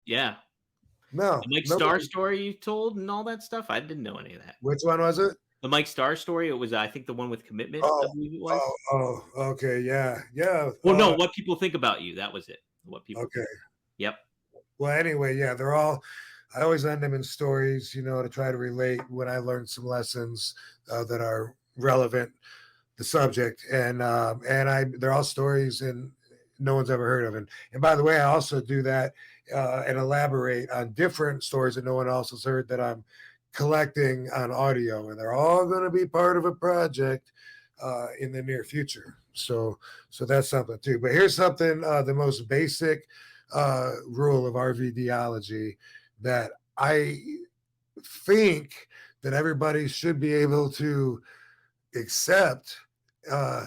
Yeah. No, The Mike Starr nobody. story you told and all that stuff? I didn't know any of that. Which one was it? The Mike Starr story, it was, I think, the one with commitment, I Oh, believe it was. okay, yeah, yeah. Well, no, what people think about you, that was it. What people Okay. think. Yep. Well, anyway, yeah, they're all. I always end them in stories, to try to relate when I learned some lessons that are relevant the subject, and they're all stories and no one's ever heard of. And by the way, I also do that and elaborate on different stories that no one else has heard that I'm collecting on audio, and they're all going to be part of a project in the near future. So that's something too. But here's something: the most basic rule of RVDology that I think that everybody should be able to accept. Uh,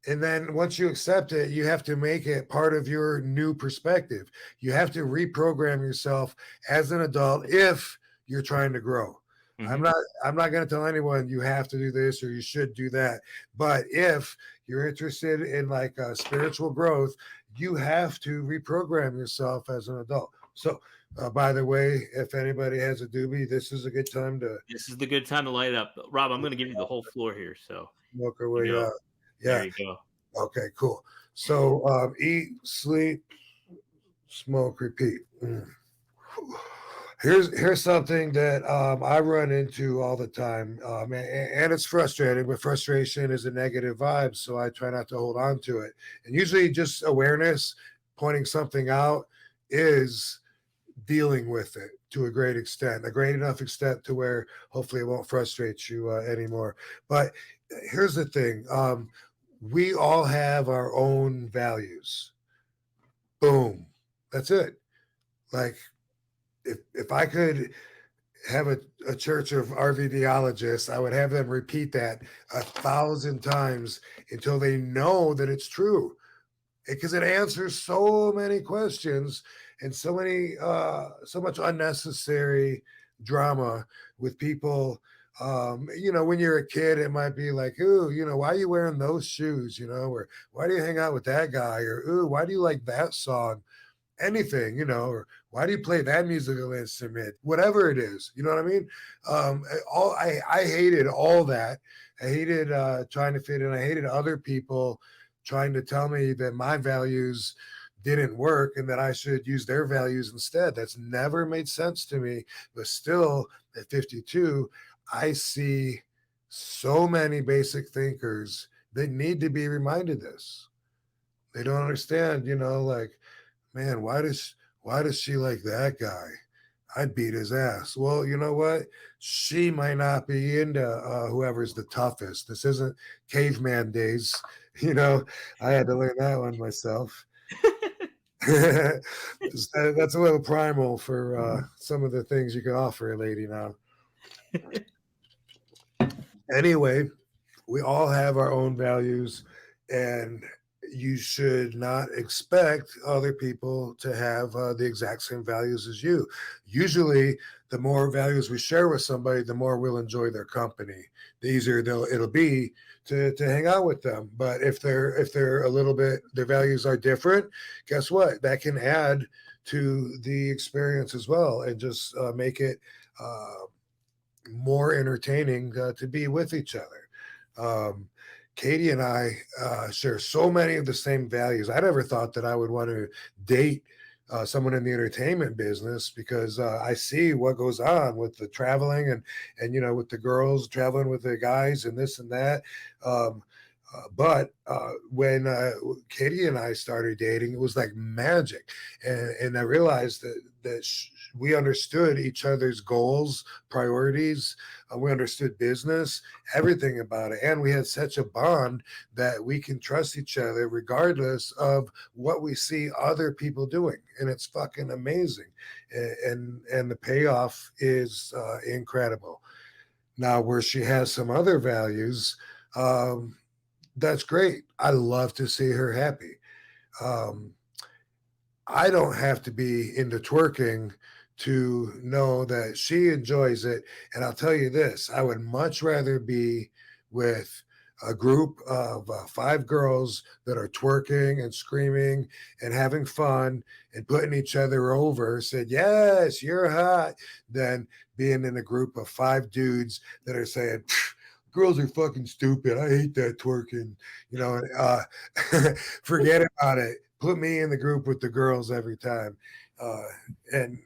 and then once you accept it, you have to make it part of your new perspective. You have to reprogram yourself as an adult if you're trying to grow. I'm Mhm. not I'm not going to tell anyone you have to do this or you should do that. But if you're interested in like spiritual growth, you have to reprogram yourself as an adult. So, by the way, if anybody has a doobie, this is a good time to This is the good time to light up. Rob, I'm gonna give you the whole floor here, so smoke our you way go. out. There Yeah. you go. Okay, cool. So eat, sleep, smoke, repeat. Mm. Here's something that I run into all the time, and it's frustrating. But frustration is a negative vibe, so I try not to hold on to it. And usually, just awareness, pointing something out, is dealing with it to a great enough extent to where hopefully it won't frustrate you anymore. But here's the thing: we all have our own values. Boom, that's it. Like if I could have a church of RVDologists, I would have them repeat that 1,000 times until they know that it's true because it answers so many questions and so much unnecessary drama with people. When you're a kid, it might be like, ooh, why are you wearing those shoes? Or why do you hang out with that guy? Or ooh, why do you like that song? Anything, or why do you play that musical instrument? Whatever it is, you know what I mean? I hated all that. I hated trying to fit in. I hated other people trying to tell me that my values didn't work and that I should use their values instead. That's never made sense to me. But still, at 52, I see so many basic thinkers that need to be reminded this. They don't understand, like, man, why does she like that guy? I'd beat his ass. Well, you know what? She might not be into whoever's the toughest. This isn't caveman days. You know, I had to learn that one myself. That's a little primal for some of the things you can offer a lady now. Anyway, we all have our own values, and you should not expect other people to have the exact same values as you. Usually, the more values we share with somebody, the more we'll enjoy their company. The easier it'll be to hang out with them. But if they're a little bit, their values are different, guess what? That can add to the experience as well, and just make it more entertaining to be with each other. Um, Katie and I share so many of the same values. I never thought that I would want to date someone in the entertainment business because I see what goes on with the traveling and with the girls traveling with the guys and this and that. But when Katie and I started dating, it was like magic, and I realized that we understood each other's goals, priorities. We understood business, everything about it, and we had such a bond that we can trust each other regardless of what we see other people doing, and it's fucking amazing, and the payoff is incredible. Now, where she has some other values. That's great. I love to see her happy. Um, I don't have to be into twerking to know that she enjoys it. And I'll tell you this, I would much rather be with a group of 5 girls that are twerking and screaming and having fun and putting each other over, said, "Yes, you're hot," than being in a group of 5 dudes that are saying, "Girls are fucking stupid. I hate that twerking." You know, forget about it. Put me in the group with the girls every time. Uh, and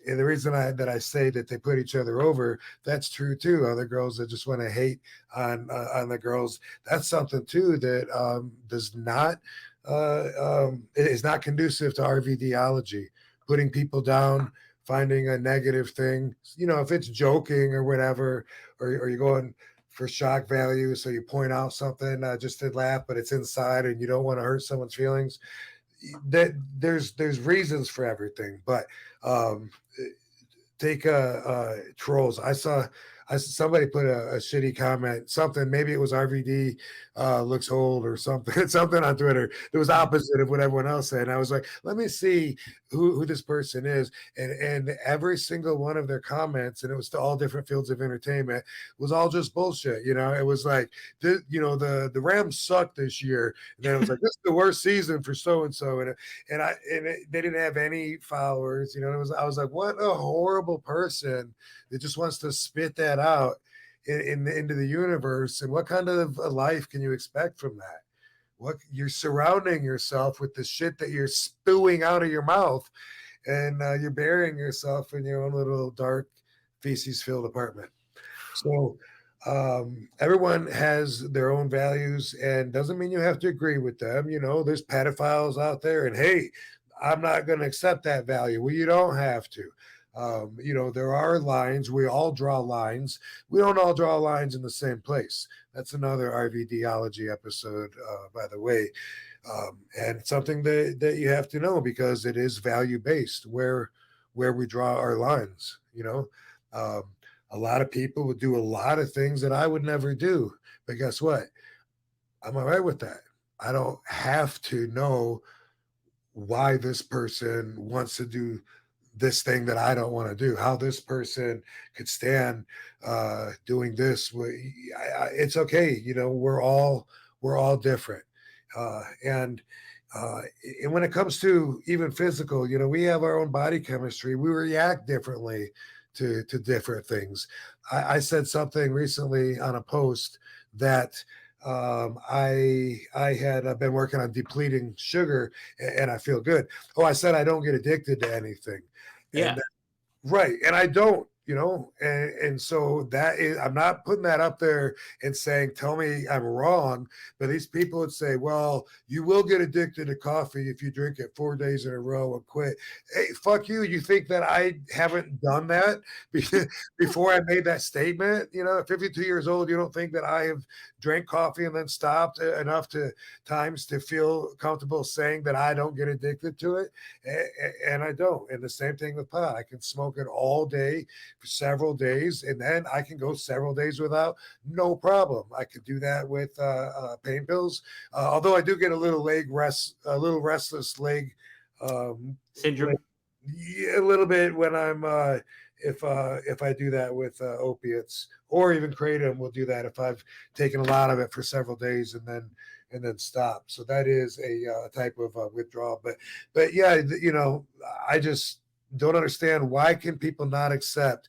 and the reason I say that they put each other over, that's true too. Other girls that just want to hate on the girls, that's something too that does not is not conducive to RVDology. Putting people down, finding a negative thing, if it's joking or whatever, or you're going for shock value, so you point out something just to laugh, but it's inside and you don't want to hurt someone's feelings. That there's reasons for everything, but um, take trolls. I somebody put a shitty comment, something, maybe it was RVD looks old or something, something on Twitter. It was opposite of what everyone else said. And I was like, let me see who this person is. And every single one of their comments, and it was to all different fields of entertainment, was all just bullshit. It was like the Rams sucked this year. And then it was like, this is the worst season for so and so. They didn't have any followers. I was like, what a horrible person that just wants to spit that out into the universe. And what kind of a life can you expect from that? What you're surrounding yourself with the shit that you're spewing out of your mouth, and you're burying yourself in your own little dark feces filled apartment. So everyone has their own values, and doesn't mean you have to agree with them. There's pedophiles out there, and hey, I'm not going to accept that value. Well, you don't have to. There are lines. We all draw lines. We don't all draw lines in the same place. That's another RVDology episode, by the way. And something that you have to know, because it is value based where we draw our lines. A lot of people would do a lot of things that I would never do. But guess what? I'm all right with that. I don't have to know why this person wants to do this thing that I don't want to do, how this person could stand doing this. It's okay. We're all different. And when it comes to even physical, we have our own body chemistry. We react differently to different things. I said something recently on a post that I had been working on depleting sugar, and I feel good. Oh, I said I don't get addicted to anything. Yeah. And right. And I don't, and so that is, I'm not putting that up there and saying, tell me I'm wrong. But these people would say, well, you will get addicted to coffee if you drink it 4 days in a row and quit. Hey, fuck you. You think that I haven't done that before I made that statement? At 52 years old, you don't think that I have drank coffee and then stopped enough times to feel comfortable saying that I don't get addicted to it? And I don't. And the same thing with pot. I can smoke it all day for several days, and then I can go several days without, no problem. I could do that with pain pills. Although I do get a little restless leg Syndrome. yeah, a little bit when I'm if I do that with opiates, or even kratom will do that if I've taken a lot of it for several days and then stop. So that is a type of withdrawal. But yeah, I just don't understand, why can people not accept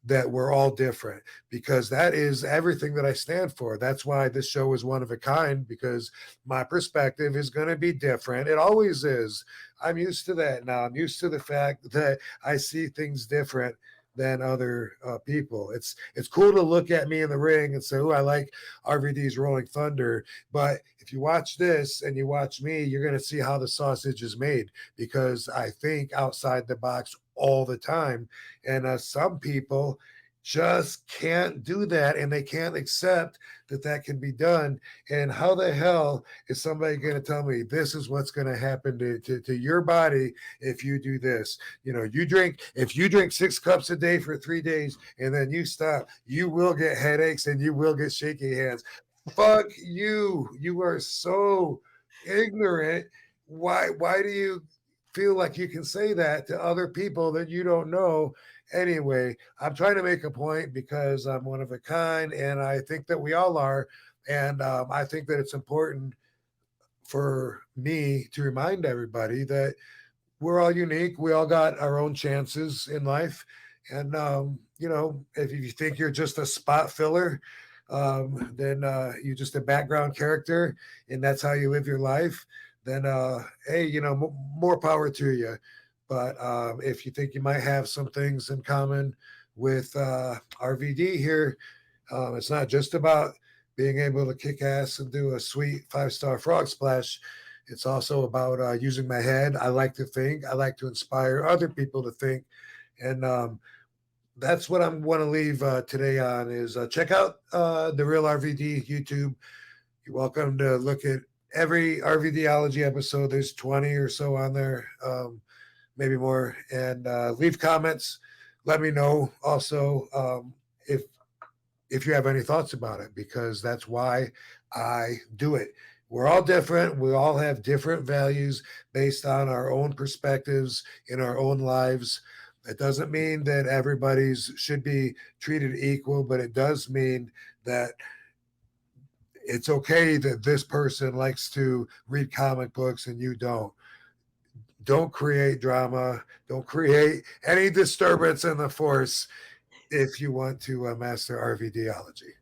that we're all different, because that is everything that I stand for. That's why this show is one of a kind, because my perspective is going to be different. It always is. I'm used to that now. I'm used to the fact that I see things different than other people. It's cool to look at me in the ring and say, "Oh, I like RVD's Rolling Thunder." But if you watch this and you watch me, you're going to see how the sausage is made, because I think outside the box all the time. And some people just can't do that, and they can't accept that can be done. And how the hell is somebody going to tell me this is what's going to happen to your body if you do this? If you drink 6 cups a day for 3 days and then you stop, you will get headaches and you will get shaky hands. Fuck you. You are so ignorant. Why do you feel like you can say that to other people that you don't know? Anyway, I'm trying to make a point because I'm one of a kind, and I think that we all are. And I think that it's important for me to remind everybody that we're all unique. We all got our own chances in life. And, if you think you're just a spot filler, then you're just a background character and that's how you live your life, then, hey, more power to you. But if you think you might have some things in common with RVD here, it's not just about being able to kick ass and do a sweet 5-star frog splash. It's also about using my head. I like to think. I like to inspire other people to think, and that's what I'm want to leave today on. Is check out the Real RVD YouTube. You're welcome to look at every RVDology episode. There's 20 or so on there, maybe more, and leave comments. Let me know also if you have any thoughts about it, because that's why I do it. We're all different. We all have different values based on our own perspectives in our own lives. It doesn't mean that everybody's should be treated equal, but it does mean that it's okay that this person likes to read comic books and you don't. Don't create drama. Don't create any disturbance in the force if you want to master RVDology.